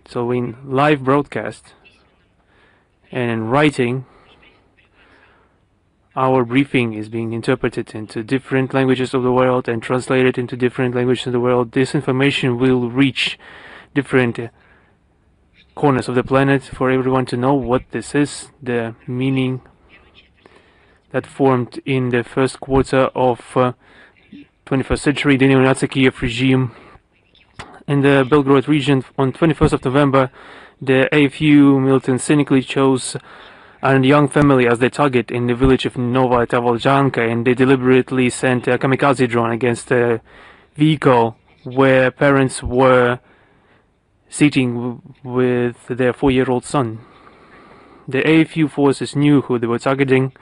So in live broadcast and in writing, our briefing is being interpreted into different languages of the world and translated into different languages of the world. This information will reach different corners of the planet for everyone to know what this is, the meaning that formed in the first quarter of 21st century, the neo-Nazi Kyiv regime. In the Belgorod region on 21st of November, the AFU militants cynically chose a young family as their target in the village of Nova Tavaljanka, and they deliberately sent a kamikaze drone against a vehicle where parents were sitting with their 4-year-old son. The AFU forces knew who they were targeting.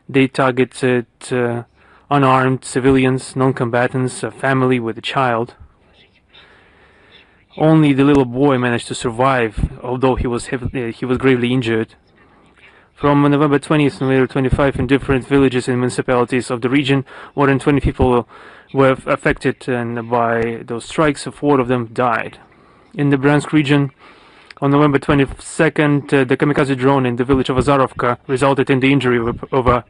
They targeted unarmed civilians, non-combatants, a family with a child. Only the little boy managed to survive, although he was gravely injured. From November 20th to November 25th, in different villages and municipalities of the region, more than 20 people were affected, and by those strikes, 4 of them died. In the Bryansk region, on November 22nd, the kamikaze drone in the village of Azarovka resulted in the injury of a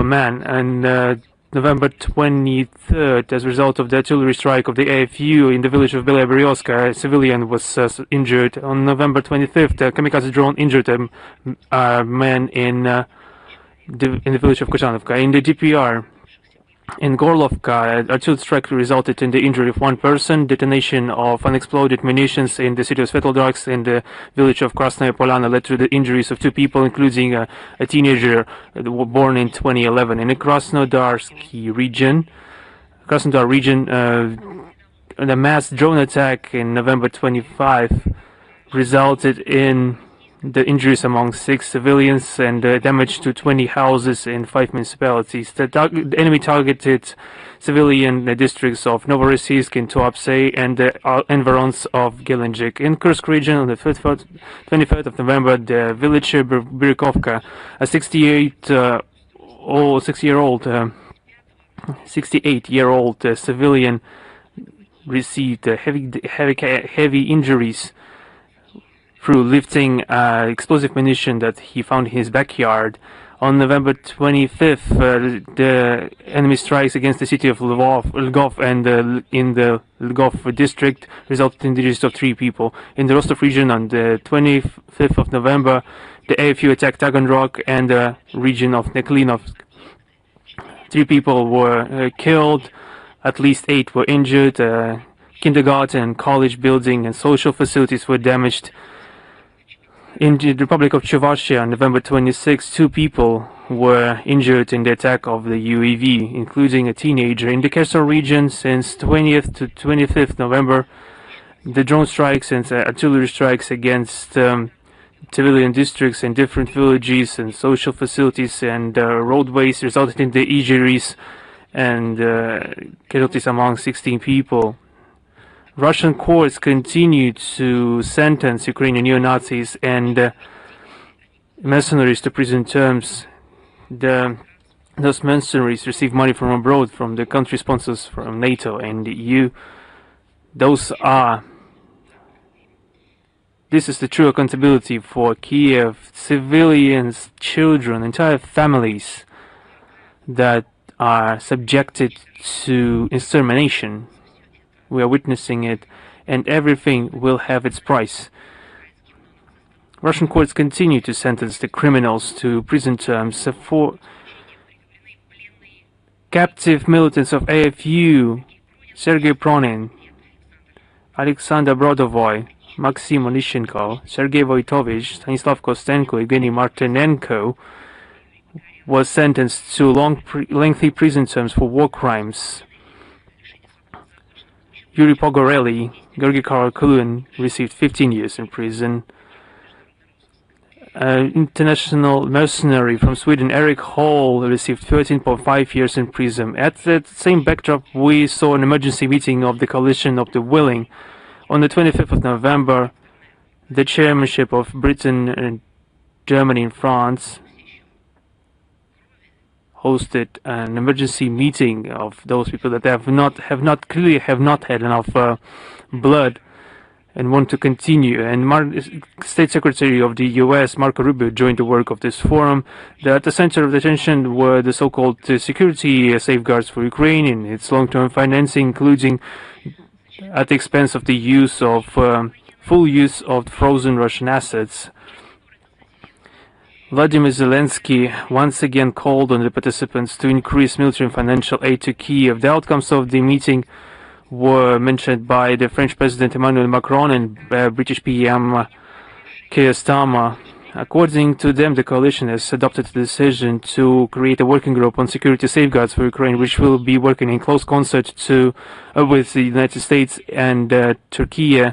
man, and November 23rd, as a result of the artillery strike of the AFU in the village of Belaya Beryoska, a civilian was injured. On November 25th, a kamikaze drone injured a man in the village of Kozhanovka. In the DPR, in Gorlovka, artillery strike resulted in the injury of 1 person. Detonation of unexploded munitions in the city of Svetlodarsk in the village of Krasnaya Polyana led to the injuries of 2 people, including a teenager born in 2011. In the Krasnodar region, the mass drone attack in November 25 resulted in the injuries among 6 civilians and damage to 20 houses in 5 municipalities. The enemy targeted civilian districts of Novorossiysk and Tuapse and the environs of Gelendzhik. In Kursk region, on the 23rd of November, the village Birikovka, a 68-year-old civilian received heavy injuries through lifting explosive munition that he found in his backyard. On November 25th, the enemy strikes against the city of Lvov and in the Lvov district resulted in the deaths of 3 people. In the Rostov region, on the 25th of November, the AFU attacked Taganrog and the region of Neklinovsk. 3 people were killed, at least 8 were injured. Kindergarten, college building and social facilities were damaged. In the Republic of Chuvashia, on November 26, 2 people were injured in the attack of the UAV, including a teenager. In the Kherson region, since 20th to 25th November, the drone strikes and artillery strikes against civilian districts and different villages and social facilities and roadways resulted in the injuries and casualties among 16 people. Russian courts continue to sentence Ukrainian neo-Nazis and mercenaries to prison terms. Those mercenaries receive money from abroad, from the country sponsors, from NATO and the EU. This is the true accountability for Kiev, civilians, children, entire families that are subjected to extermination. We are witnessing it, and everything will have its price. Russian courts continue to sentence the criminals to prison terms. For captive militants of AFU, Sergei Pronin, Alexander Brodovoy, Maxim Onishenko, Sergei Voitovich, Stanislav Kostenko, Evgeny Martinenko was sentenced to lengthy prison terms for war crimes. Yuri Pogorelli, Georgy Karakulin received 15 years in prison. International mercenary from Sweden, Eric Hall, received 13.5 years in prison. At the same backdrop, we saw an emergency meeting of the Coalition of the Willing. On the 25th of November, the chairmanship of Britain, Germany and France hosted an emergency meeting of those people that have not had enough blood and want to continue. And State Secretary of the U.S., Marco Rubio, joined the work of this forum. At the center of the tension were the so-called security safeguards for Ukraine and its long-term financing, including at the expense of the use of full use of frozen Russian assets. Vladimir Zelensky once again called on the participants to increase military and financial aid to Kyiv. The outcomes of the meeting were mentioned by the French President Emmanuel Macron and British PM Keir Starmer. According to them, the coalition has adopted the decision to create a working group on security safeguards for Ukraine, which will be working in close concert with the United States and Turkey.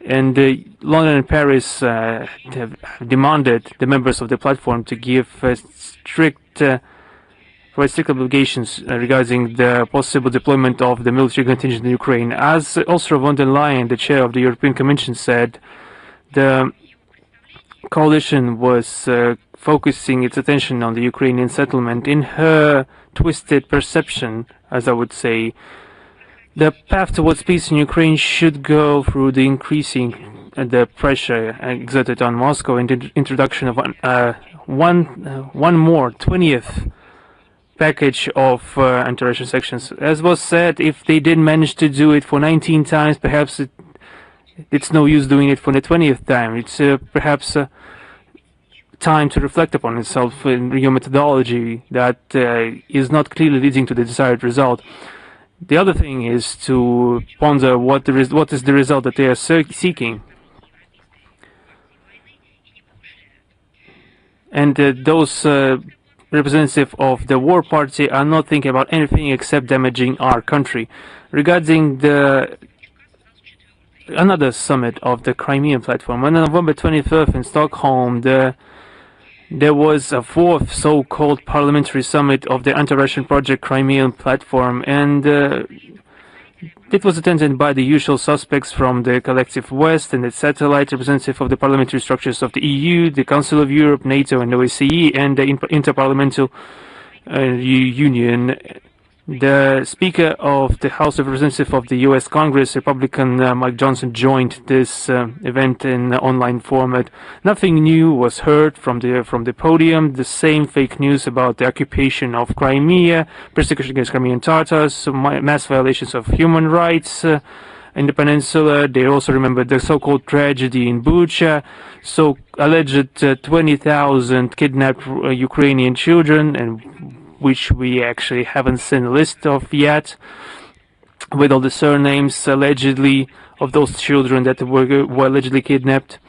And London and Paris have demanded the members of the platform to give strict obligations regarding the possible deployment of the military contingent in Ukraine. As Ursula von der Leyen, the chair of the European Commission, said, the coalition was focusing its attention on the Ukrainian settlement. In her twisted perception, as I would say, the path towards peace in Ukraine should go through the increasing the pressure exerted on Moscow and the introduction of one more 20th package of anti-Russian sanctions. As was said, if they didn't manage to do it for 19 times, perhaps it's no use doing it for the 20th time. It's perhaps time to reflect upon itself in your methodology that is not clearly leading to the desired result. The other thing is to ponder what is the result that they are seeking. And those representatives of the war party are not thinking about anything except damaging our country. Regarding another summit of the Crimean platform, on November 25th in Stockholm, there was a fourth so-called parliamentary summit of the anti-Russian project Crimean platform, and it was attended by the usual suspects from the collective West and its satellite representative of the parliamentary structures of the EU, the Council of Europe, NATO and OSCE, and the Interparliamentary Union. The Speaker of the House of Representatives of the U.S. Congress, Republican Mike Johnson, joined this event in online format. Nothing new was heard from the podium. The same fake news about the occupation of Crimea, persecution against Crimean Tatars, mass violations of human rights in the peninsula. They also remembered the so-called tragedy in Bucha, so alleged 20,000 kidnapped Ukrainian children, and which we actually haven't seen a list of yet, with all the surnames allegedly of those children that were allegedly kidnapped.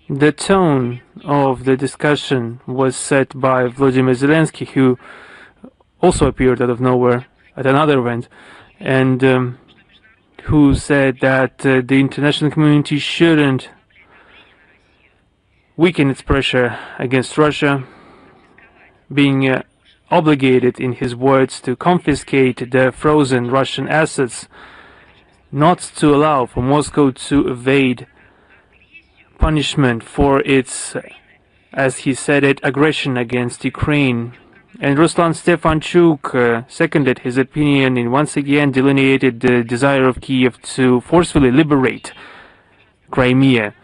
The tone of the discussion was set by Vladimir Zelensky, who also appeared out of nowhere at another event, and who said that the international community shouldn't weaken its pressure against Russia, being obligated, in his words, to confiscate the frozen Russian assets, not to allow for Moscow to evade punishment for its, as he said it, aggression against Ukraine. And Ruslan Stefanchuk seconded his opinion and once again delineated the desire of Kyiv to forcefully liberate Crimea.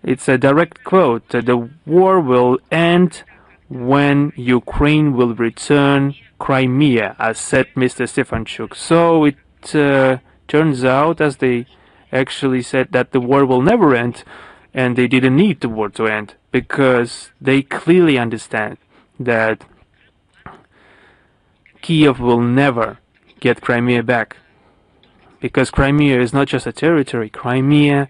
It's a direct quote: "The war will end when Ukraine will return Crimea," as said Mr. Stefanchuk. So it turns out, as they actually said, that the war will never end, and they didn't need the war to end, because they clearly understand that Kyiv will never get Crimea back, because Crimea is not just a territory. Crimea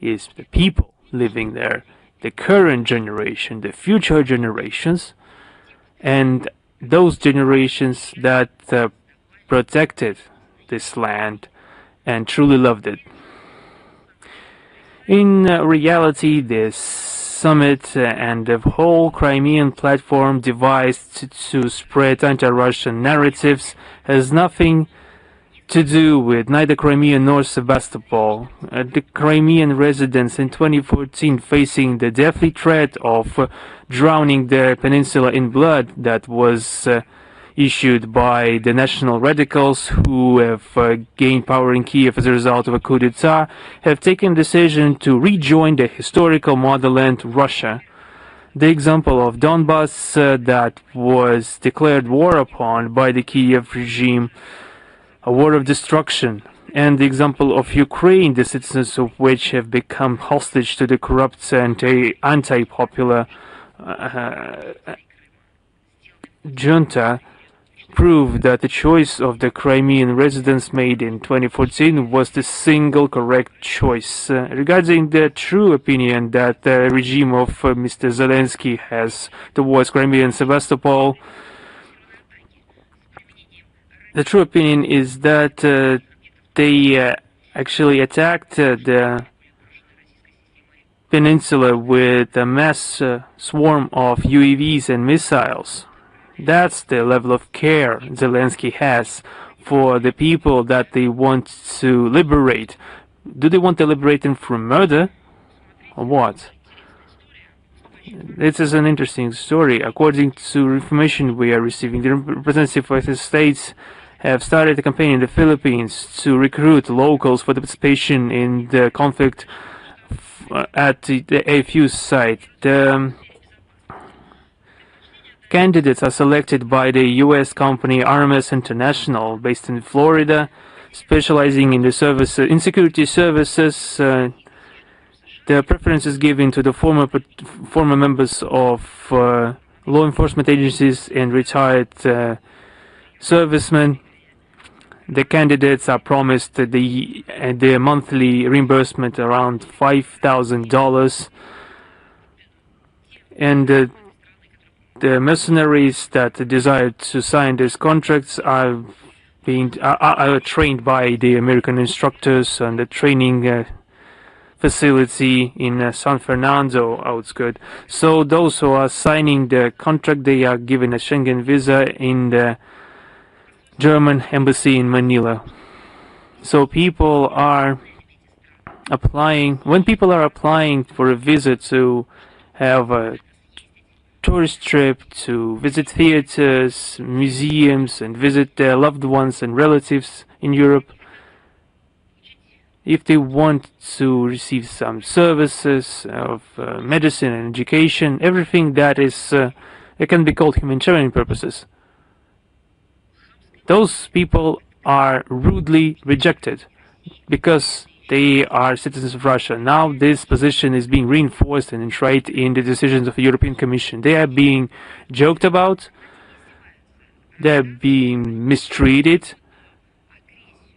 is the people living there, the current generation, the future generations, and those generations that protected this land and truly loved it. In reality, this summit and the whole Crimean platform devised to spread anti-Russian narratives has nothing to do with neither Crimea nor Sevastopol. The Crimean residents in 2014 facing the deathly threat of drowning the peninsula in blood that was issued by the national radicals who have gained power in Kyiv as a result of a coup d'etat, have taken the decision to rejoin the historical motherland, Russia. The example of Donbas that was declared war upon by the Kyiv regime, a war of destruction, and the example of Ukraine, the citizens of which have become hostage to the corrupt and anti-popular junta, prove that the choice of the Crimean residents made in 2014 was the single correct choice. Regarding the true opinion that the regime of Mr. Zelensky has towards Crimea and Sevastopol, the true opinion is that they actually attacked the peninsula with a mass swarm of UAVs and missiles. That's the level of care Zelensky has for the people that they want to liberate. Do they want to liberate them from murder? Or what? This is an interesting story. According to information we are receiving, the representative of the States have started a campaign in the Philippines to recruit locals for the participation in the conflict at the AFU site. The candidates are selected by the U.S. company RMS International, based in Florida, specializing in the security services. The preference is given to the former members of law enforcement agencies and retired servicemen. The candidates are promised the monthly reimbursement around $5,000, and the mercenaries that desire to sign these contracts are trained by the American instructors and the training facility in San Fernando outskirts. So those who are signing the contract, they are given a Schengen visa in the German embassy in Manila. So people are applying, when people are applying for a visa to have a tourist trip, to visit theaters, museums, and visit their loved ones and relatives in Europe, if they want to receive some services of medicine and education, everything that is, it can be called humanitarian purposes, those people are rudely rejected because they are citizens of Russia. Now this position is being reinforced and enshrined in the decisions of the European Commission. They are being joked about, they are being mistreated,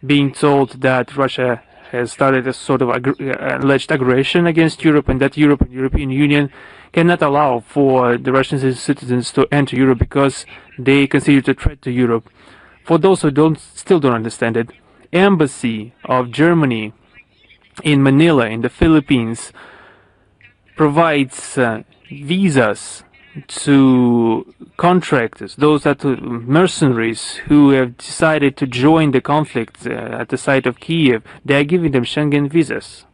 being told that Russia has started a sort of alleged aggression against Europe, and that Europe and European Union cannot allow for the Russian citizens to enter Europe because they consider it a threat to Europe. For those who still don't understand it, Embassy of Germany in Manila, in the Philippines, provides visas to contractors, those are to mercenaries who have decided to join the conflict at the site of Kyiv. They are giving them Schengen visas.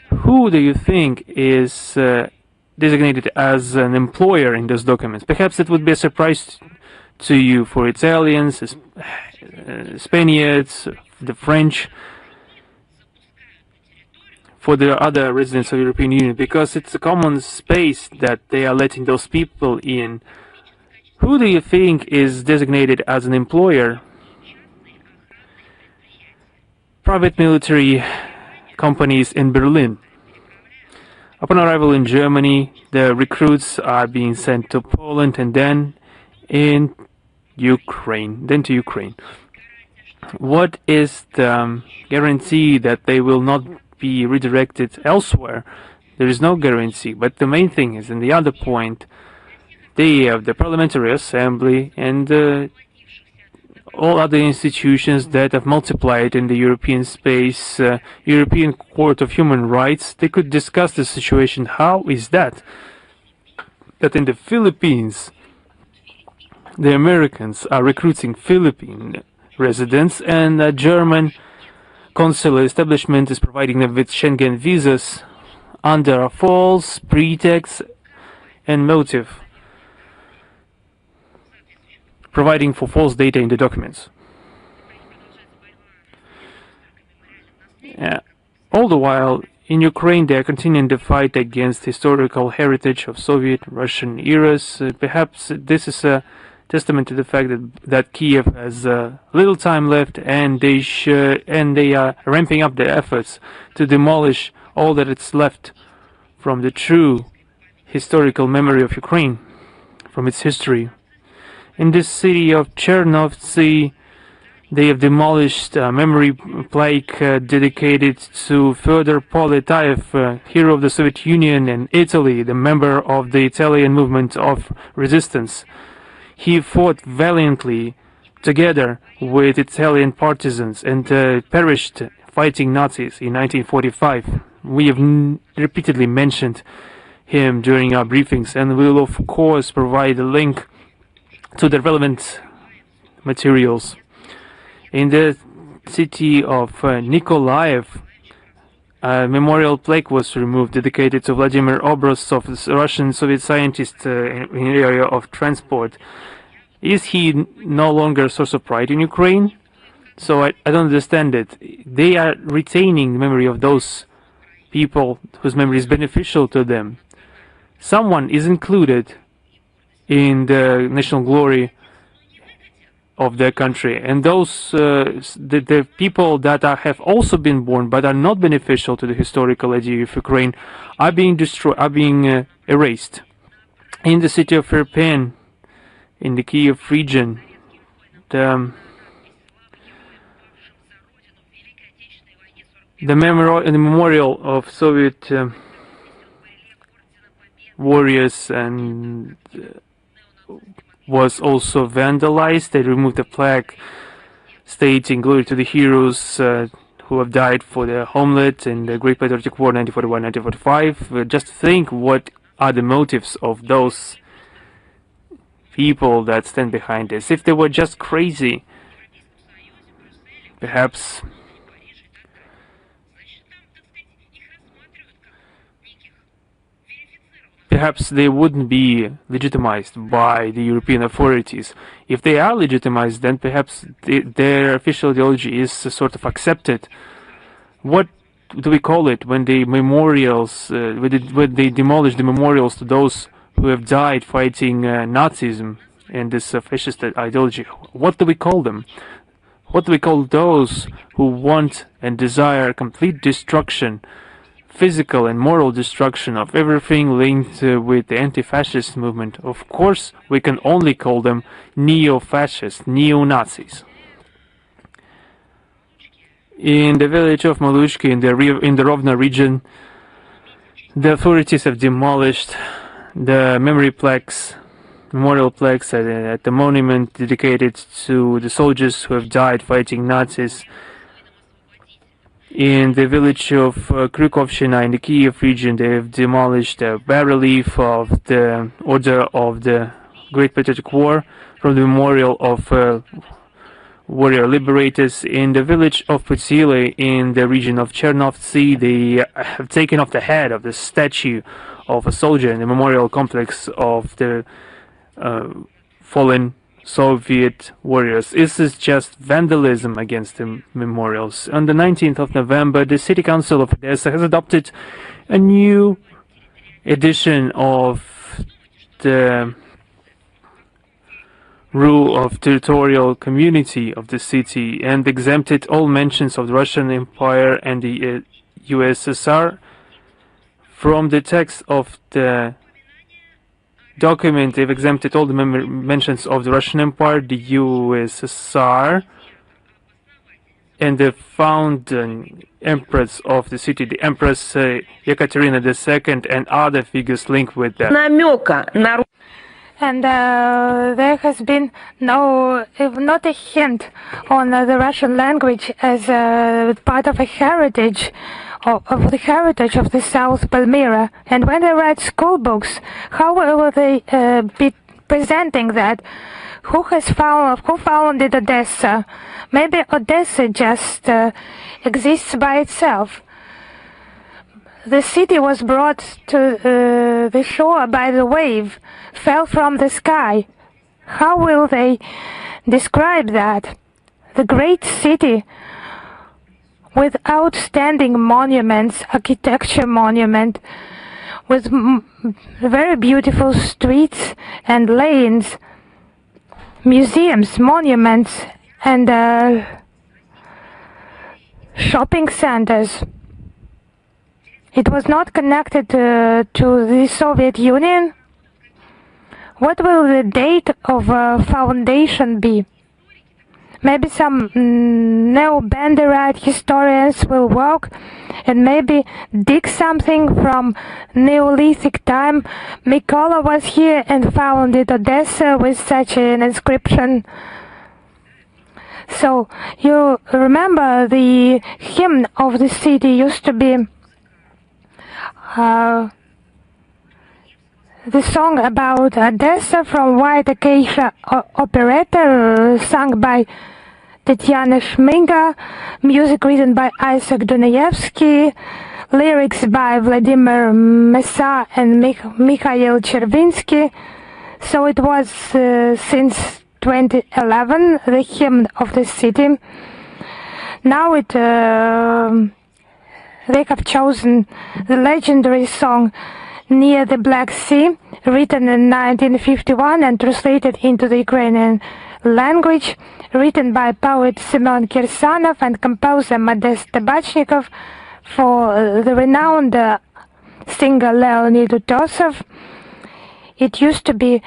Who do you think is designated as an employer in those documents? Perhaps it would be a surprise to you for Italians, Spaniards, the French, for the other residents of the European Union, because it's a common space that they are letting those people in. Who do you think is designated as an employer? Private military companies in Berlin. Upon arrival in Germany, the recruits are being sent to Poland and then to Ukraine. What is the guarantee that they will not be redirected elsewhere? There is no guarantee, but the main thing is, in the other point, they have the Parliamentary Assembly and all other institutions that have multiplied in the European space, European Court of Human Rights. They could discuss the situation. How is that in the Philippines, the Americans are recruiting Philippine residents, and a German consular establishment is providing them with Schengen visas under a false pretext and motive providing for false data in the documents. All the while, in Ukraine, they are continuing the fight against historical heritage of Soviet Russian eras. Perhaps this is a testament to the fact that Kyiv has little time left, and they are ramping up their efforts to demolish all that is left from the true historical memory of Ukraine, from its history. In this city of Chernovtsi, they have demolished a memory plaque dedicated to Fyodor Poletayev, hero of the Soviet Union and Italy, the member of the Italian movement of resistance. He fought valiantly together with Italian partisans and perished fighting Nazis in 1945. We have repeatedly mentioned him during our briefings, and we will of course provide a link to the relevant materials. In the city of Nikolaev, a memorial plaque was removed dedicated to Vladimir Obrosov, the Russian Soviet scientist in the area of transport. Is he no longer a source of pride in Ukraine? So I don't understand it. They are retaining the memory of those people whose memory is beneficial to them. Someone is included in the national glory of their country, and those the people that have also been born but are not beneficial to the historical idea of Ukraine are being destroyed, are being erased. In the city of Irpin, in the Kyiv region, the memorial of Soviet warriors and was also vandalized. They removed the plaque stating "Glory to the heroes who have died for their homeland in the Great Patriotic War 1941-1945. Just think what are the motives of those people that stand behind this. If they were just crazy, perhaps they wouldn't be legitimized by the European authorities. If they are legitimized, then perhaps their official ideology is sort of accepted. What do we call it when the memorials, when they demolish the memorials to those who have died fighting Nazism and this fascist ideology? What do we call them? What do we call those who want and desire complete destruction, physical and moral destruction of everything linked with the anti-fascist movement? Of course, we can only call them neo-fascists, neo-Nazis. In the village of Malushki, in the Rovna region, the authorities have demolished the memorial plaques at the monument dedicated to the soldiers who have died fighting Nazis. In the village of Kryukovshina in the Kyiv region, they have demolished a bas-relief of the Order of the Great Patriotic War from the memorial of warrior liberators. In the village of Putsile in the region of Chernovtsi, they have taken off the head of the statue of a soldier in the memorial complex of the fallen Soviet warriors. This is just vandalism against the memorials. On the 19th of November, the City Council of Odessa has adopted a new edition of the rule of territorial community of the city and exempted all mentions of the Russian Empire and the USSR from the text of the document. They've exempted all the mentions of the Russian Empire, the USSR, and the founding empress of the city, the Empress Ekaterina II, and other figures linked with that. And there has been not a hint on the Russian language as part of a heritage of the heritage of the South Palmyra. And when they write school books, how will they be presenting that? Who founded Odessa? Maybe Odessa just exists by itself. The city was brought to the shore by the wave, fell from the sky. How will they describe that? The great city with outstanding monuments, architecture monument, with very beautiful streets and lanes, museums, monuments, and shopping centers. It was not connected to the Soviet Union. What will the date of foundation be? Maybe some neo-Banderite historians will work and maybe dig something from Neolithic time. Mykola was here and founded Odessa with such an inscription. So you remember the hymn of the city used to be the song about Odessa from White Acacia operetta sung by Tatiana Shminga, music written by Isaac Dunayevsky, lyrics by Vladimir Mesa and Mikhail Chervinsky. So it was since 2011 the hymn of the city. Now they have chosen the legendary song Near the Black Sea, written in 1951 and translated into the Ukrainian language, written by poet Semyon Kirsanov and composer Modest Tabachnikov for the renowned singer Leonid Utosov. It used to be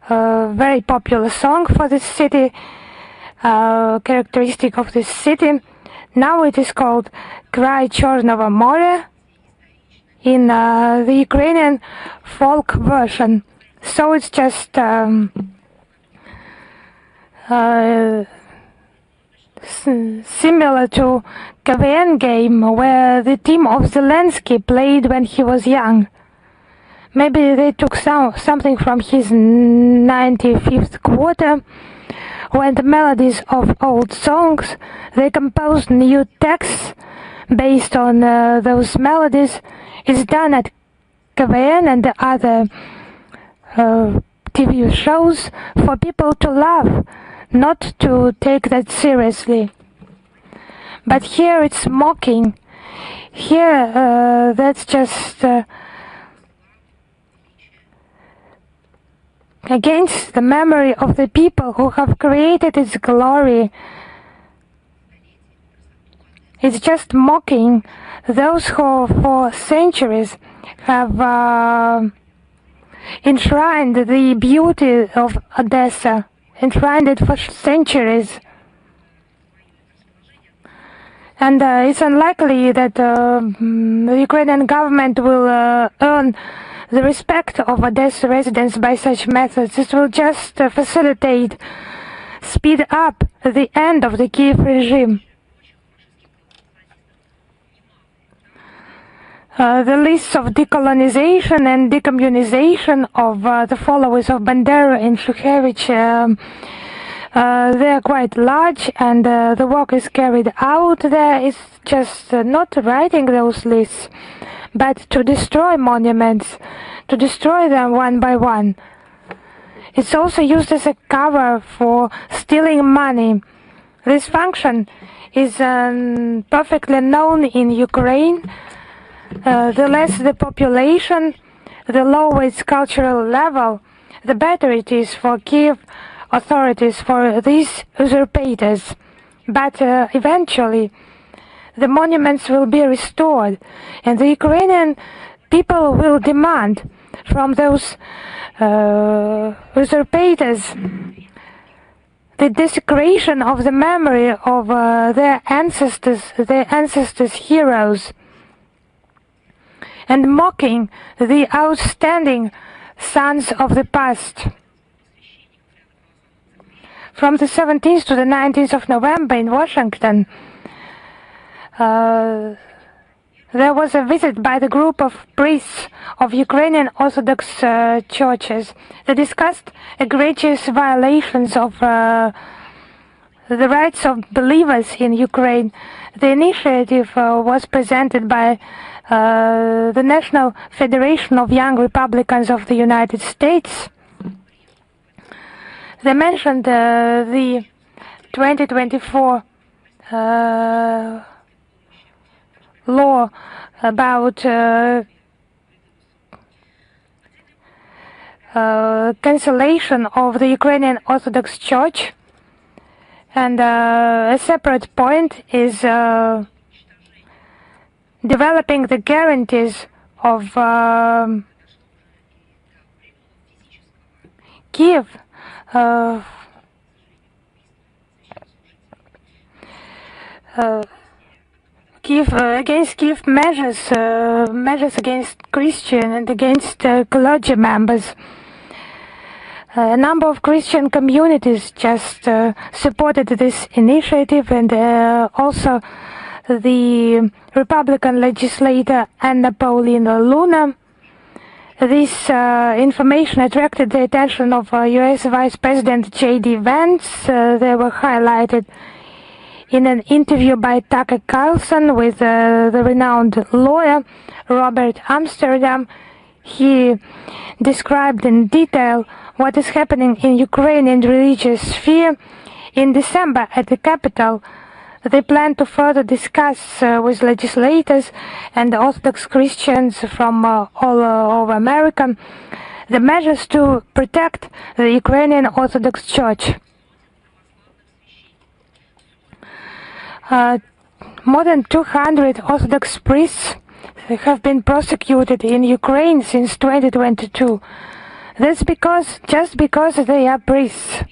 a very popular song for this city, characteristic of this city. Now it is called Cry Chornovo More in the Ukrainian folk version. So it's just similar to KVN game where the team of Zelensky played when he was young. Maybe they took something from his 95th quarter. When the melodies of old songs, they composed new texts based on those melodies. It's done at KVN and the other TV shows for people to laugh, not to take that seriously. But here it's mocking. Here that's just against the memory of the people who have created its glory. It's just mocking those who for centuries have enshrined the beauty of Odessa, enshrined it for centuries. And it's unlikely that the Ukrainian government will earn the respect of Odessa residents by such methods. It will just facilitate, speed up the end of the Kyiv regime. The lists of decolonization and decommunization of the followers of Bandera and Shukhevich, they are quite large, and the work is carried out there. It's just not writing those lists, but to destroy monuments, to destroy them one by one. It's also used as a cover for stealing money. This function is perfectly known in Ukraine. The less the population, the lower its cultural level, the better it is for Kyiv authorities, for these usurpators. But eventually, the monuments will be restored, and the Ukrainian people will demand from those usurpators the desecration of the memory of their ancestors' heroes, and mocking the outstanding sons of the past. From the 17th to the 19th of November in Washington, there was a visit by the group of priests of Ukrainian Orthodox churches. They discussed egregious violations of the rights of believers in Ukraine. The initiative was presented by the National Federation of Young Republicans of the United States. They mentioned the 2024 law about cancellation of the Ukrainian Orthodox Church, and a separate point is developing the guarantees of Kyiv against Kyiv measures against Christian and against clergy members. A number of Christian communities just supported this initiative, and also the Republican legislator Anna Paulina Luna. This information attracted the attention of U.S. Vice President J.D. Vance. They were highlighted in an interview by Tucker Carlson with the renowned lawyer Robert Amsterdam. He described in detail what is happening in Ukrainian religious sphere. In December at the Capitol, they plan to further discuss with legislators and Orthodox Christians from all over America the measures to protect the Ukrainian Orthodox Church. More than 200 Orthodox priests have been prosecuted in Ukraine since 2022. That's just because they are priests.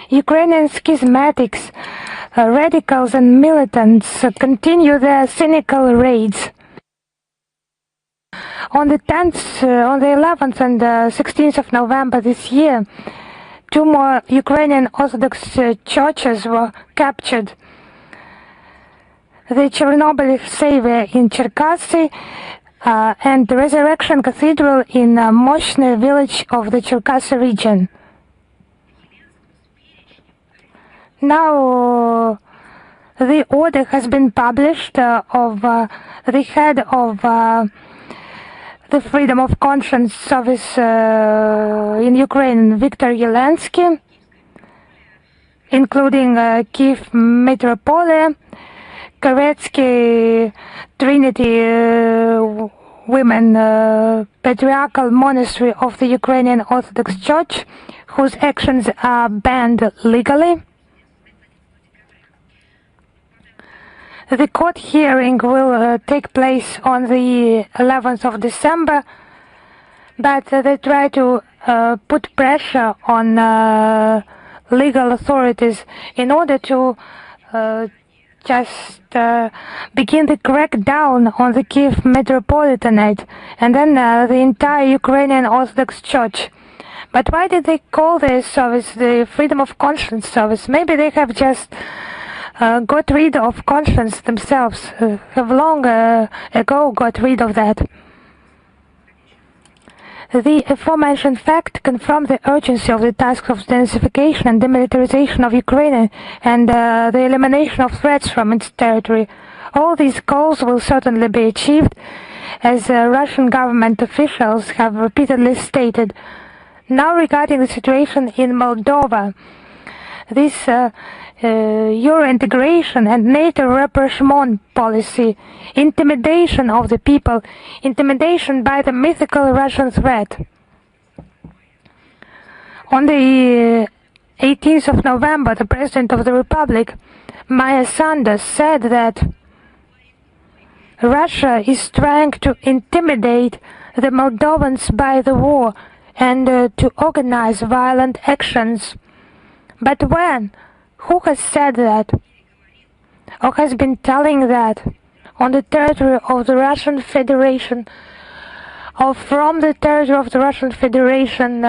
Ukrainian schismatics, radicals and militants continue their cynical raids. On the 11th and 16th of November this year, 2 more Ukrainian Orthodox churches were captured. The Chernobyl Savior in Cherkasy and the Resurrection Cathedral in Moshne village of the Cherkasy region. Now the order has been published of the head of the Freedom of Conscience Service in Ukraine, Viktor Zelensky, including Kyiv Metropolis, Koretsky Trinity Women Patriarchal Monastery of the Ukrainian Orthodox Church, whose actions are banned legally. The court hearing will take place on the 11th of December, but they try to put pressure on legal authorities in order to just begin the crackdown on the Kyiv Metropolitanate and then the entire Ukrainian Orthodox Church. But why did they call this service the Freedom of Conscience service? Maybe they have just got rid of conscience themselves, have long ago got rid of that. The aforementioned fact confirmed the urgency of the task of denazification and demilitarization of Ukraine and the elimination of threats from its territory. All these goals will certainly be achieved, as Russian government officials have repeatedly stated. Now regarding the situation in Moldova, this Euro integration and NATO rapprochement policy, intimidation of the people, intimidation by the mythical Russian threat. On the 18th of November, the President of the Republic, Maya Sandu, said that Russia is trying to intimidate the Moldovans by the war and to organize violent actions. But when? Who has said that, or has been telling that, on the territory of the Russian Federation, or from the territory of the Russian Federation,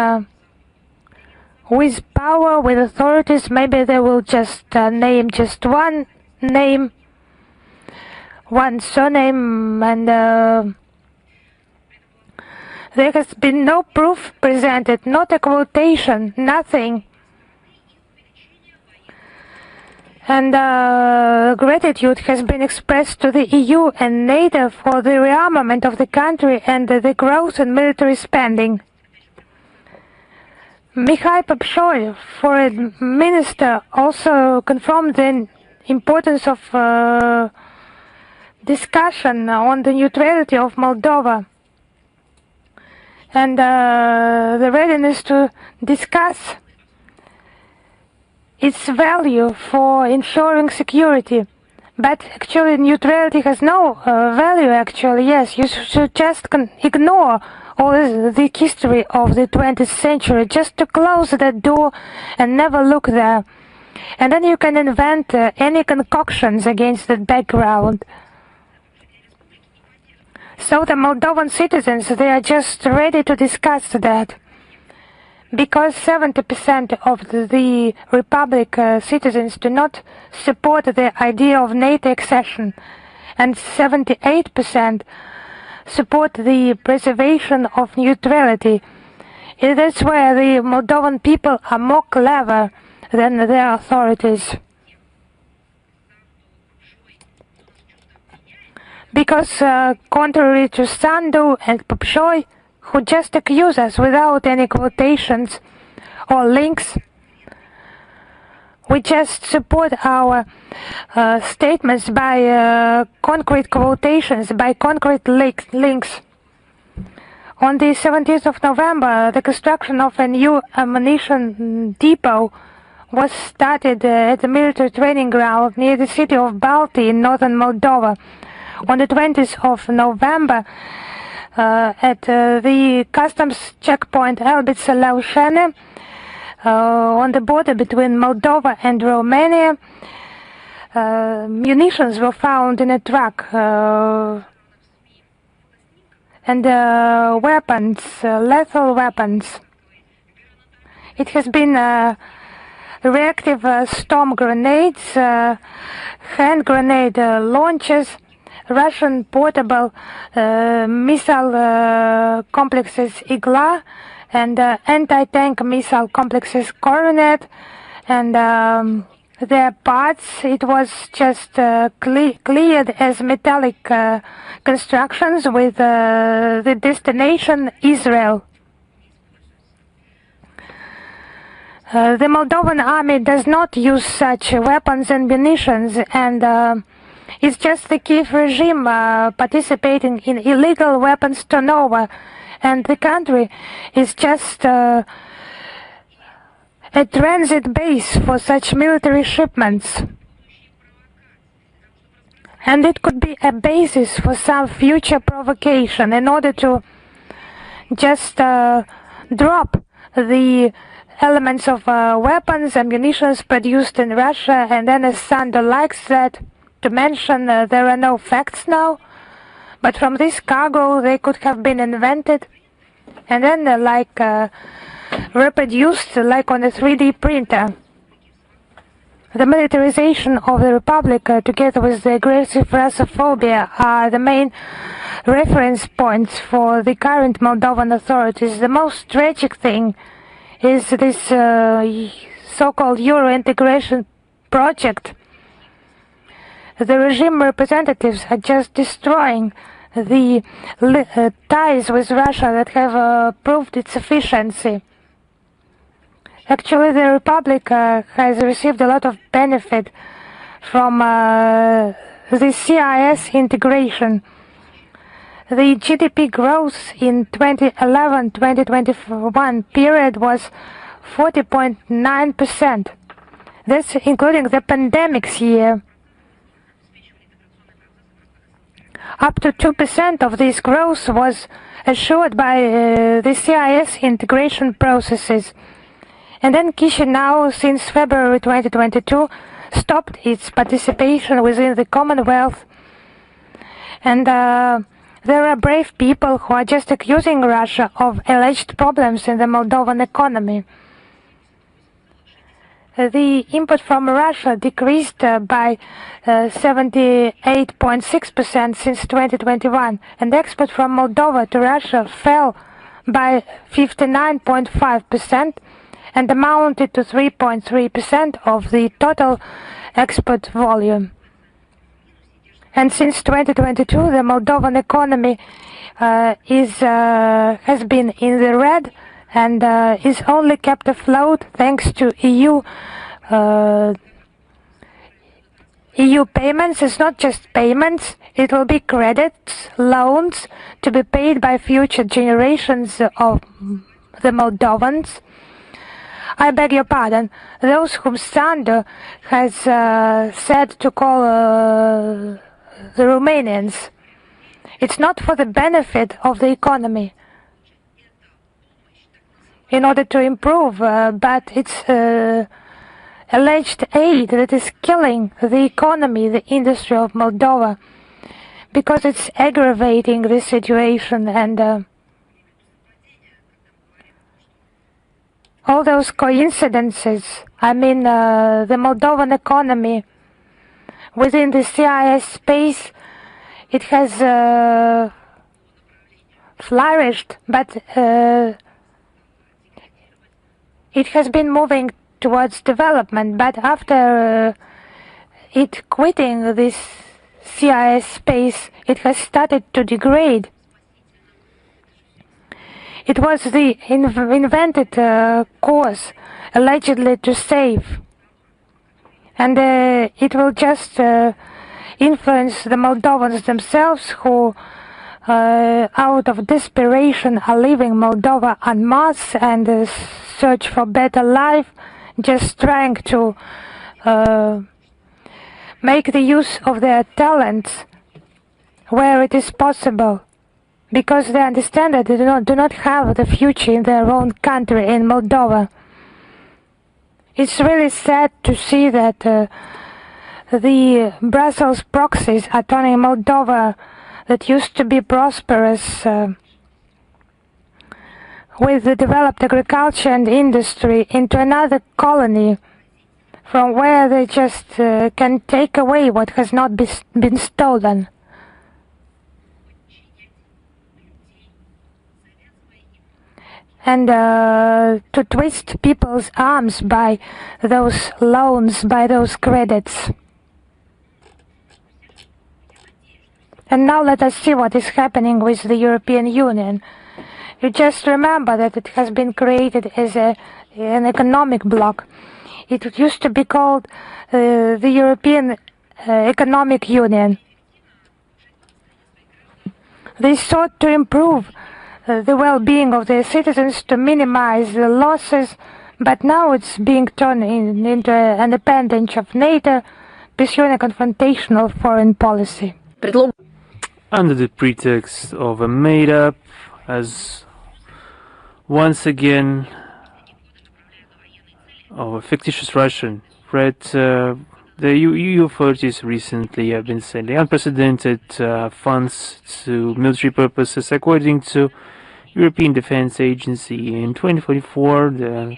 with power, with authorities? Maybe they will just name just one name, one surname, and there has been no proof presented, not a quotation, nothing. And gratitude has been expressed to the EU and NATO for the rearmament of the country and the growth in military spending. Mikhail Popshoy, foreign minister, also confirmed the importance of discussion on the neutrality of Moldova and the readiness to discuss its value for ensuring security. But actually neutrality has no value actually. Yes, you should just ignore all the history of the 20th century, just to close that door and never look there. And then you can invent any concoctions against that background. So the Moldovan citizens, they are just ready to discuss that. Because 70% of the Republic citizens do not support the idea of NATO accession, and 78% support the preservation of neutrality. It is where the Moldovan people are more clever than their authorities. Because contrary to Sandu and Popshoy, who just accuse us without any quotations or links, we just support our statements by concrete quotations, by concrete links. On the 17th of November, the construction of a new ammunition depot was started at the military training ground near the city of Balti in northern Moldova. On the 20th of November, at the customs checkpoint Elbița-Leușene, on the border between Moldova and Romania, munitions were found in a truck and weapons, lethal weapons. It has been reactive storm grenades, hand grenade launchers, Russian portable missile complexes Igla, and anti-tank missile complexes Coronet, and their parts, it was just cleared as metallic constructions with the destination Israel. The Moldovan army does not use such weapons and munitions, and it's just the Kyiv regime participating in illegal weapons turnover, and the country is just a transit base for such military shipments. And it could be a basis for some future provocation in order to just drop the elements of weapons and munitions produced in Russia, and then as Sandu likes that, to mention there are no facts now, but from this cargo they could have been invented and then reproduced like on a 3D printer. The militarization of the Republic together with the aggressive Russophobia are the main reference points for the current Moldovan authorities. The most tragic thing is this so-called Euro integration project. The regime representatives are just destroying the ties with Russia that have proved its efficiency. Actually, the Republic has received a lot of benefit from the CIS integration. The GDP growth in 2011-2021 period was 40.9%. That's including the pandemic's year. Up to 2% of this growth was assured by the CIS integration processes. And then Chisinau, since February 2022, stopped its participation within the Commonwealth. And there are brave people who are just accusing Russia of alleged problems in the Moldovan economy. The import from Russia decreased by 78.6% since 2021, and export from Moldova to Russia fell by 59.5% and amounted to 3.3% of the total export volume. And since 2022, the Moldovan economy has been in the red and is only kept afloat thanks to EU payments. It's not just payments, it will be credits, loans to be paid by future generations of the Moldovans. I beg your pardon, those whom Sandu has said to call the Romanians. It's not for the benefit of the economy in order to improve, but it's alleged aid that is killing the economy, the industry of Moldova, because it's aggravating the situation, and all those coincidences. I mean, the Moldovan economy within the CIS space, it has flourished, but it has been moving towards development, but after it quitting this CIS space, it has started to degrade. It was the invented course allegedly to save, and it will just influence the Moldovans themselves, who out of desperation are leaving Moldova en masse and search for better life, just trying to make the use of their talents where it is possible, because they understand that they do not have the future in their own country, in Moldova. It's really sad to see that the Brussels proxies are turning Moldova, that used to be prosperous with the developed agriculture and industry, into another colony from where they just can take away what has not been stolen. And to twist people's arms by those loans, by those credits. And now let us see what is happening with the European Union. You just remember that it has been created as an economic bloc. It used to be called the European Economic Union. They sought to improve the well-being of their citizens, to minimize the losses, but now it's being turned into an appendage of NATO, pursuing a confrontational foreign policy. Under the pretext of a made-up, as once again, of a fictitious Russian threat, the EU authorities recently have been sending unprecedented funds to military purposes. According to European Defence Agency, in 2044, the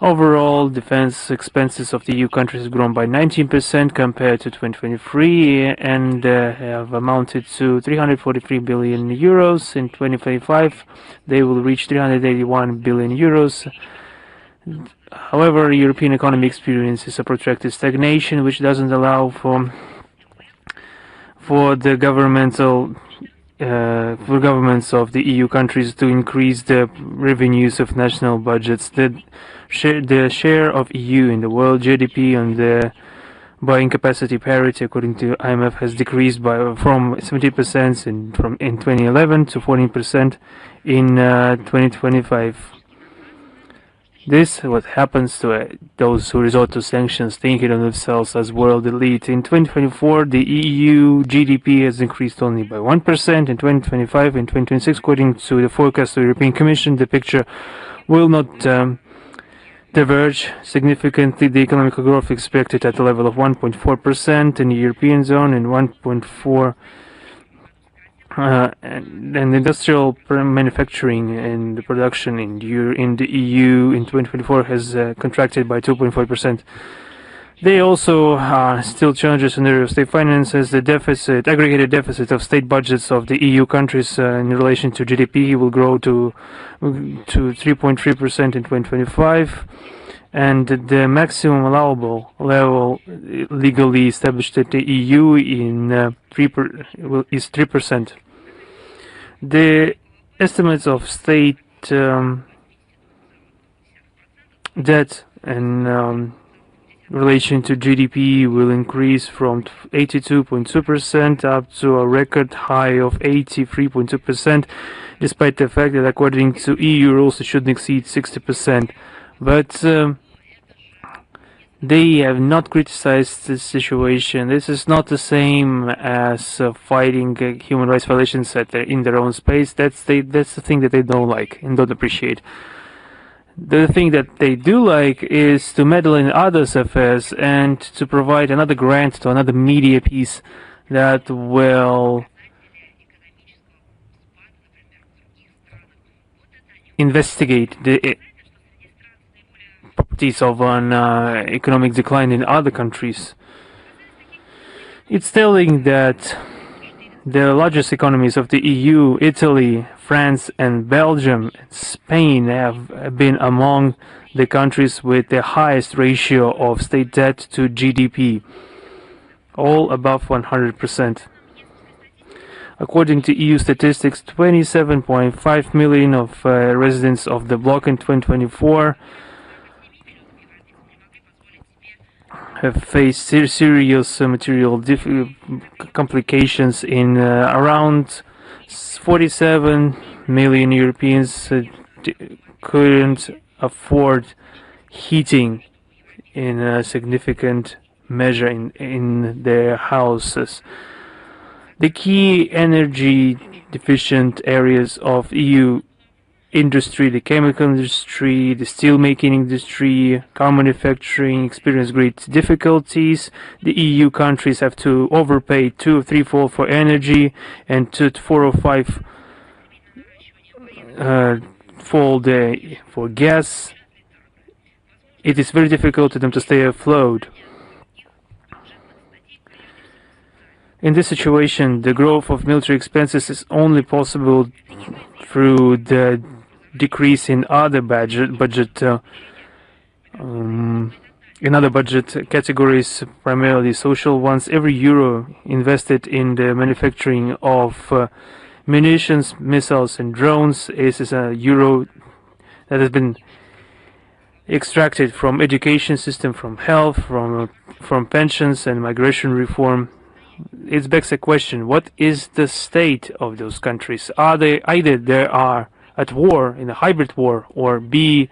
overall defense expenses of the EU countries have grown by 19% compared to 2023 and have amounted to 343 billion euros. In 2025, they will reach 381 billion euros. However, European economy experiences a protracted stagnation, which doesn't allow for the governments of the EU countries to increase the revenues of national budgets. The share of EU in the world GDP and the buying capacity parity, according to IMF, has decreased from 70% in 2011 to 14% in 2025. This is what happens to those who resort to sanctions, thinking of themselves as world elite. In 2024, the EU GDP has increased only by 1%. In 2025 and 2026, according to the forecast of the European Commission, the picture will not diverge significantly. The economic growth expected at a level of 1.4% in the European zone and 1.4%. And industrial manufacturing and the production in the EU in 2024 has contracted by 2.5%. They also are still challenges in the area of state finances. The aggregated deficit of state budgets of the EU countries in relation to GDP will grow to 3.3% in 2025, and the maximum allowable level legally established at the EU is 3%. The estimates of state debt and relation to GDP will increase from 82.2% up to a record high of 83.2%, despite the fact that according to EU rules it shouldn't exceed 60%. But they have not criticized this situation. This is not the same as fighting human rights violations in their own space. That's the thing that they don't like and don't appreciate. The thing that they do like is to meddle in others' affairs and to provide another grant to another media piece that will investigate the properties of an economic decline in other countries. It's telling that the largest economies of the EU, Italy, France and Belgium and Spain, have been among the countries with the highest ratio of state debt to GDP, all above 100%. According to EU statistics, 27.5 million of residents of the bloc in 2024 have faced serious material complications. In around 47 million Europeans couldn't afford heating in a significant measure in their houses. The key energy deficient areas of EU industry, the chemical industry, the steel making industry, car manufacturing experience great difficulties. The EU countries have to overpay 2 or 3-fold for energy and 2 to 4 or 5 fold for gas. It is very difficult for them to stay afloat. In this situation, the growth of military expenses is only possible through the decrease in other budget categories, primarily social ones. Every euro invested in the manufacturing of munitions, missiles and drones is a euro that has been extracted from education system, from health, from pensions and migration reform. It begs a question: what is the state of those countries? Are they either they are at war, in a hybrid war, or B,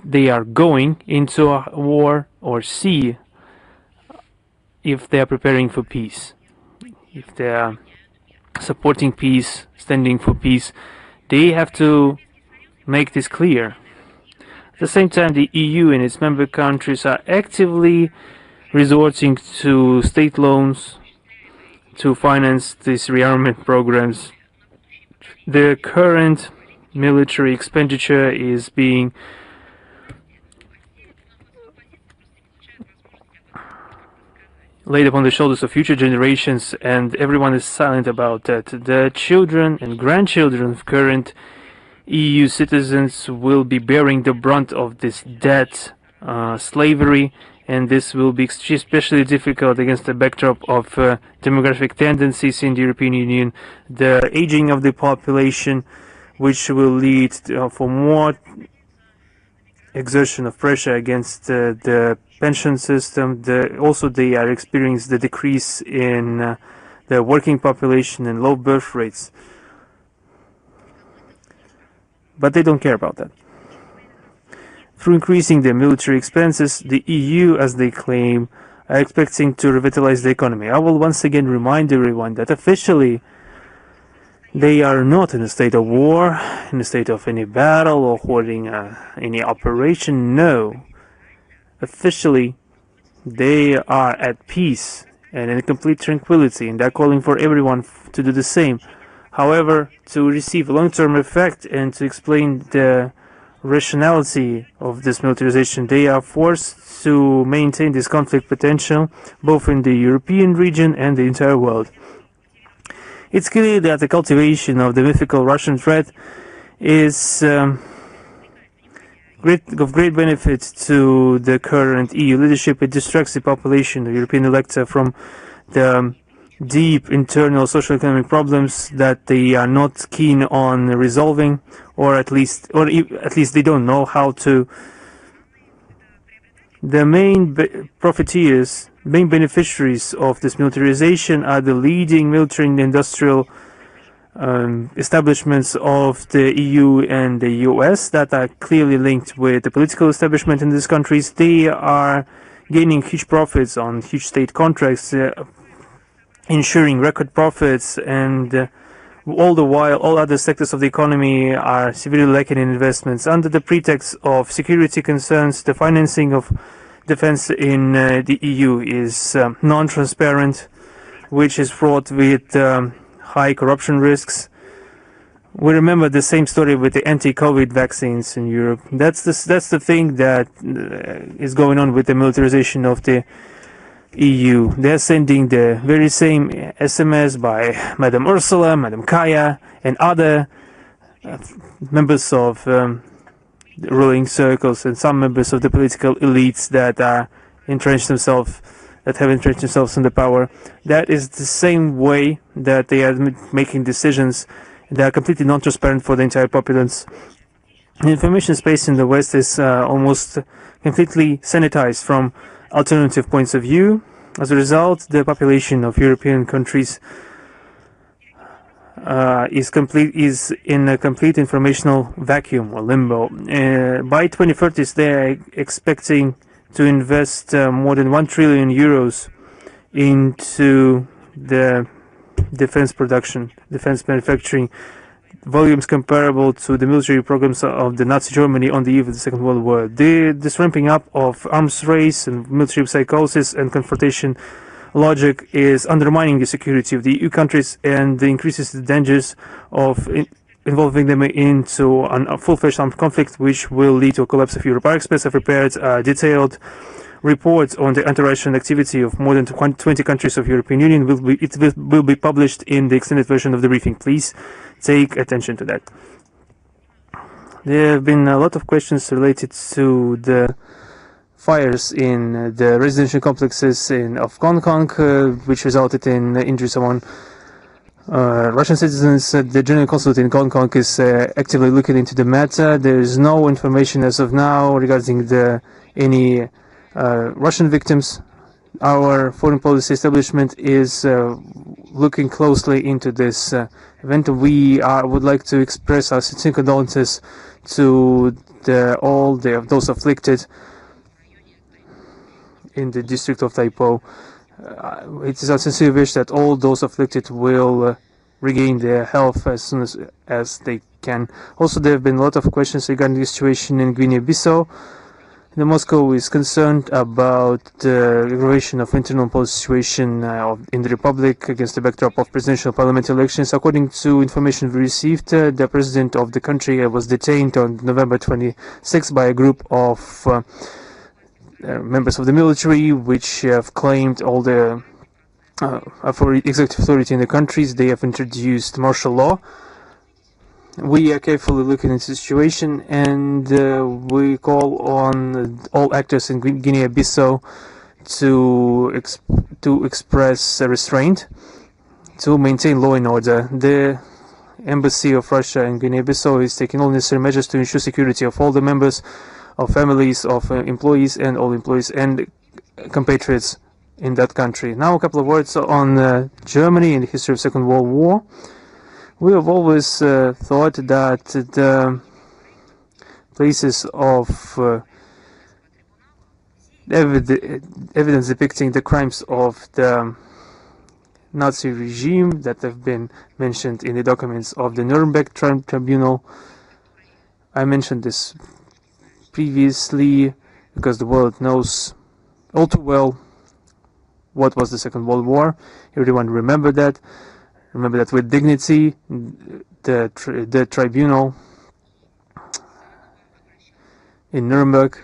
they are going into a war, or C, if they are preparing for peace, if they are supporting peace, standing for peace? They have to make this clear. At the same time, the EU and its member countries are actively resorting to state loans to finance these rearmament programs. The current military expenditure is being laid upon the shoulders of future generations, and everyone is silent about that. The children and grandchildren of current EU citizens will be bearing the brunt of this debt, slavery, and this will be especially difficult against the backdrop of demographic tendencies in the European Union, the aging of the population, which will lead for more exertion of pressure against the pension system. Also, they are experiencing the decrease in the working population and low birth rates. But they don't care about that. Through increasing their military expenses, the EU, as they claim, are expecting to revitalize the economy. I will once again remind everyone that officially they are not in a state of war, in a state of any battle or holding any operation. No. Officially, they are at peace and in complete tranquility, and they're calling for everyone to do the same. However, to receive long-term effect and to explain the rationality of this militarization, they are forced to maintain this conflict potential both in the European region and the entire world. It's clear that the cultivation of the mythical Russian threat is great benefit to the current EU leadership. It distracts the population, the European electorate, from the deep internal social economic problems that they are not keen on resolving, or at least they don't know how to. The main main beneficiaries of this militarization are the leading military and industrial establishments of the EU and the US that are clearly linked with the political establishment in these countries. They are gaining huge profits on huge state contracts, ensuring record profits, and all the while all other sectors of the economy are severely lacking in investments. Under the pretext of security concerns, the financing of defense in the EU is non-transparent, which is fraught with high corruption risks. We remember the same story with the anti-COVID vaccines in Europe. That's the thing that is going on with the militarization of the EU. They're sending the very same SMS by Madam Ursula, Madam Kaya, and other members of the ruling circles and some members of the political elites that have entrenched themselves in the power. That is the same way that they are making decisions. They are completely non-transparent for the entire populace. The information space in the West is almost completely sanitized from alternative points of view. As a result, the population of European countries is in a complete informational vacuum or limbo. By 2030, they are expecting to invest more than 1 trillion euros into the defense production, defense manufacturing, volumes comparable to the military programs of the Nazi Germany on the eve of the Second World War. This ramping up of arms race and military psychosis and confrontation logic is undermining the security of the EU countries and increases the dangers of involving them into a full-fledged armed conflict, which will lead to a collapse of Europe. Our experts have prepared a detailed report on the anti-Russian activity of more than 20 countries of European Union. It will be published in the extended version of the briefing. Please take attention to that. There have been a lot of questions related to the fires in the residential complexes of Hong Kong, which resulted in injuries among Russian citizens. The General Consulate in Hong Kong is actively looking into the matter. There is no information as of now regarding any Russian victims. Our foreign policy establishment is looking closely into this event. We would like to express our sincere condolences to all those afflicted in the district of Taipo. It is our sincere wish that all those afflicted will regain their health as soon as they can. Also, there have been a lot of questions regarding the situation in Guinea-Bissau. Moscow is concerned about the aggravation of internal policy situation in the Republic against the backdrop of presidential parliamentary elections. According to information we received, the president of the country was detained on November 26 by a group of members of the military, which have claimed all the executive authority in the countries. They have introduced martial law. We are carefully looking into the situation, and we call on all actors in Guinea-Bissau to express restraint, to maintain law and order. The Embassy of Russia in Guinea-Bissau is taking all necessary measures to ensure security of all the members, of families, of employees, and all employees and compatriots in that country. Now a couple of words on Germany and the history of Second World War. We have always thought that the places of evidence depicting the crimes of the Nazi regime that have been mentioned in the documents of the Nuremberg Tribunal. I mentioned this previously because the world knows all too well what was the Second World War. Everyone remember that with dignity. The tribunal in Nuremberg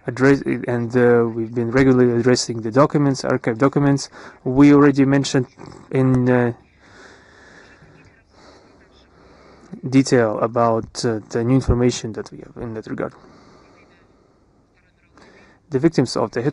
we've been regularly addressing the documents, archive documents. We already mentioned in detail about the new information that we have in that regard. The victims of the Hitler